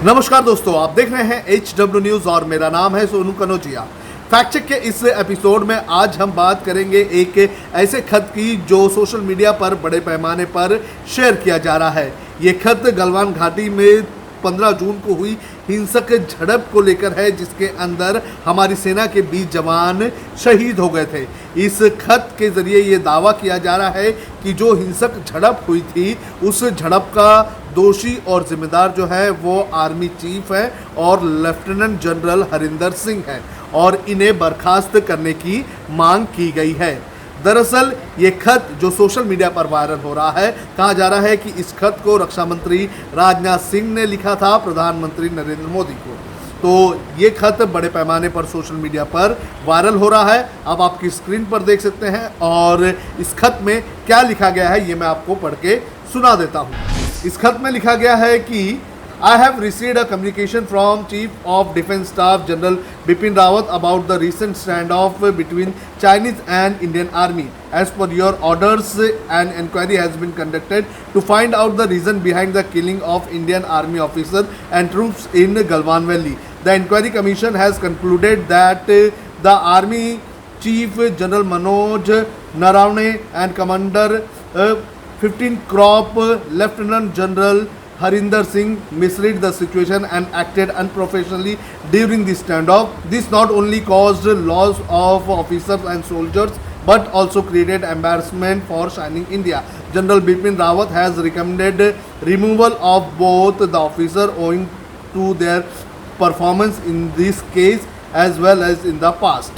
नमस्कार दोस्तों, आप देख रहे हैं HW न्यूज़ और मेरा नाम है सोनू कनौजिया। फैक्ट चेक के इस एपिसोड में आज हम बात करेंगे एक ऐसे खत की जो सोशल मीडिया पर बड़े पैमाने पर शेयर किया जा रहा है। ये खत गलवान घाटी में 15 जून को हुई हिंसक झड़प को लेकर है, जिसके अंदर हमारी सेना के 20 जवान शहीद हो गए थे। इस खत के जरिए ये दावा किया जा रहा है कि जो हिंसक झड़प हुई थी उस झड़प का दोषी और जिम्मेदार जो है वो आर्मी चीफ है और लेफ्टिनेंट जनरल हरिंदर सिंह है और इन्हें बर्खास्त करने की मांग की गई है। दरअसल ये खत जो सोशल मीडिया पर वायरल हो रहा है, कहा जा रहा है कि इस खत को रक्षा मंत्री राजनाथ सिंह ने लिखा था प्रधानमंत्री नरेंद्र मोदी को। तो ये खत बड़े पैमाने पर सोशल मीडिया पर वायरल हो रहा है। अब आपकी स्क्रीन पर देख सकते हैं और इस खत में क्या लिखा गया है ये मैं आपको पढ़ के सुना देता हूँ। इस खत में लिखा गया है कि I have received a communication from Chief of Defence Staff General Bipin Rawat about the recent standoff between Chinese and Indian Army. As per your orders, an inquiry has been conducted to find out the reason behind the killing of Indian Army officers and troops in Galwan Valley. The inquiry commission has concluded that the Army Chief General Manoj Narawane and Commander 15 Crop Lieutenant General Harinder Singh misread the situation and acted unprofessionally during the standoff. This not only caused loss of officers and soldiers but also created embarrassment for Shining India. General Bipin Rawat has recommended removal of both the officer owing to their performance in this case as well as in the past.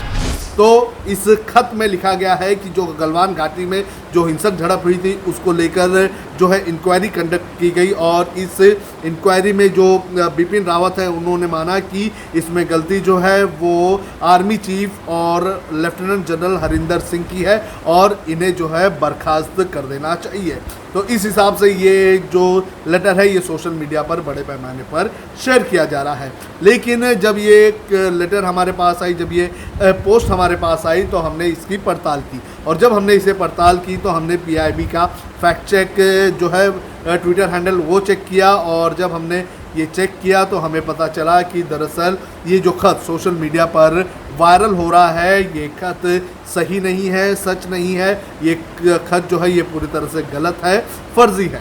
तो इस खत में लिखा गया है कि जो गलवान घाटी में जो हिंसक झड़प हुई थी उसको लेकर जो है इंक्वायरी कंडक्ट की गई और इस इंक्वायरी में जो बिपिन रावत है उन्होंने माना कि इसमें गलती जो है वो आर्मी चीफ और लेफ्टिनेंट जनरल हरिंदर सिंह की है और इन्हें जो है बर्खास्त कर देना चाहिए। तो इस हिसाब से ये जो लेटर है ये सोशल मीडिया पर बड़े पैमाने पर शेयर किया जा रहा है। लेकिन जब ये लेटर हमारे पास आई, जब ये पोस्ट हमारे पास आई तो हमने इसकी पड़ताल की और जब हमने इसे पड़ताल की तो हमने PIB का फैक्ट चेक जो है ट्विटर हैंडल वो चेक किया और जब हमने ये चेक किया तो हमें पता चला कि दरअसल ये जो खत सोशल मीडिया पर वायरल हो रहा है ये खत सही नहीं है, सच नहीं है। ये खत जो है ये पूरी तरह से गलत है, फर्जी है।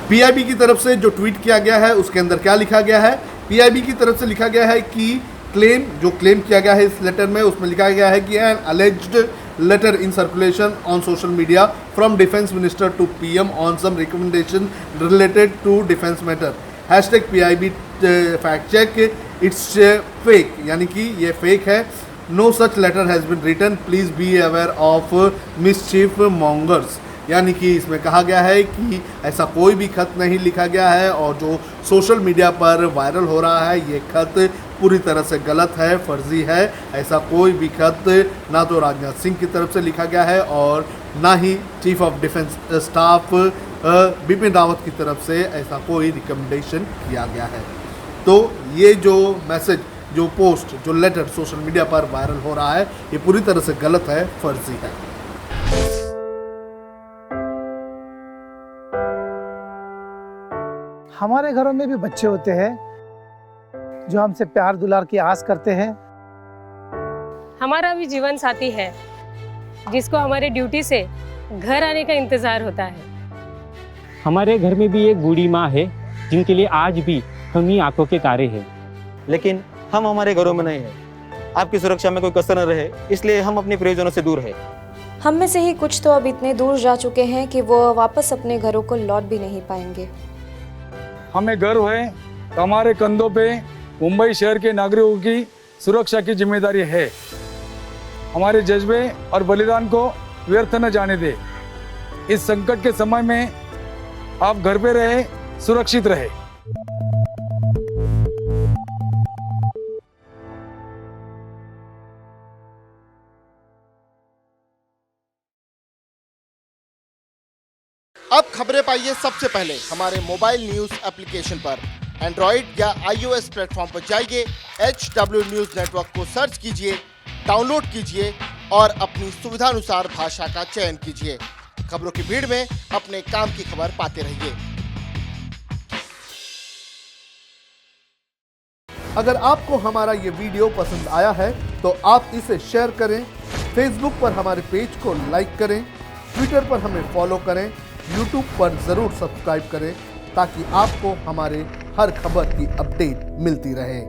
PIB की तरफ से जो ट्वीट किया गया है उसके अंदर क्या लिखा गया है? PIB की तरफ से लिखा गया है कि क्लेम किया गया है इस लेटर में, उसमें लिखा गया है कि an alleged letter in circulation on social media from defense minister to PM on some recommendation related to defense matter. #PIB fact check, it's fake, यानी कि ये फेक है। No such letter has been written, please be aware of mischief mongers. यानी कि इसमें कहा गया है कि ऐसा कोई भी खत नहीं लिखा गया है और जो सोशल मीडिया पर वायरल हो रहा है ये खत पूरी तरह से गलत है, फर्जी है। ऐसा कोई भी खत ना तो राजनाथ सिंह की तरफ से लिखा गया है और ना ही chief of defence staff Bipin Rawat की तरफ से ऐसा कोई रिकमेंडेशन किया गया है। तो ये जो मैसेज, जो पोस्ट, जो लेटर सोशल मीडिया पर वायरल हो रहा है ये पूरी तरह से गलत है, फर्जी है। हमारे घरों में भी बच्चे होते हैं जो हमसे प्यार दुलार की आस करते हैं। हमारा भी जीवन साथी है जिसको हमारे ड्यूटी से घर आने का इंतजार होता है। हमारे घर में भी एक बूढ़ी माँ है जिनके लिए आज भी हम ही आंखों के तारे हैं। लेकिन हम हमारे घरों में नहीं हैं। आपकी सुरक्षा में कोई कसर न रहे इसलिए हम अपने प्रियजनों से दूर हैं। हम में से ही कुछ तो अब इतने दूर जा चुके हैं कि वो वापस अपने घरों को लौट भी नहीं पाएंगे। हमें गर्व है कि हमारे कंधों पे मुंबई शहर के नागरिकों की सुरक्षा की जिम्मेदारी है। हमारे जज्बे और बलिदान को व्यर्थ न जाने दे। इस संकट के समय में आप घर पे रहे, सुरक्षित रहे। अब खबरें पाइए सबसे पहले हमारे मोबाइल न्यूज एप्लीकेशन पर। एंड्रॉइड या iOS प्लेटफॉर्म पर जाइए, HW न्यूज नेटवर्क को सर्च कीजिए, डाउनलोड कीजिए और अपनी सुविधानुसार भाषा का चयन कीजिए। खबरों की भीड़ में अपने काम की खबर पाते रहिए। अगर आपको हमारा ये वीडियो पसंद आया है तो आप इसे शेयर करें, फेसबुक पर हमारे पेज को लाइक करें, ट्विटर पर हमें फॉलो करें, यूट्यूब पर ज़रूर सब्सक्राइब करें ताकि आपको हमारे हर खबर की अपडेट मिलती रहे।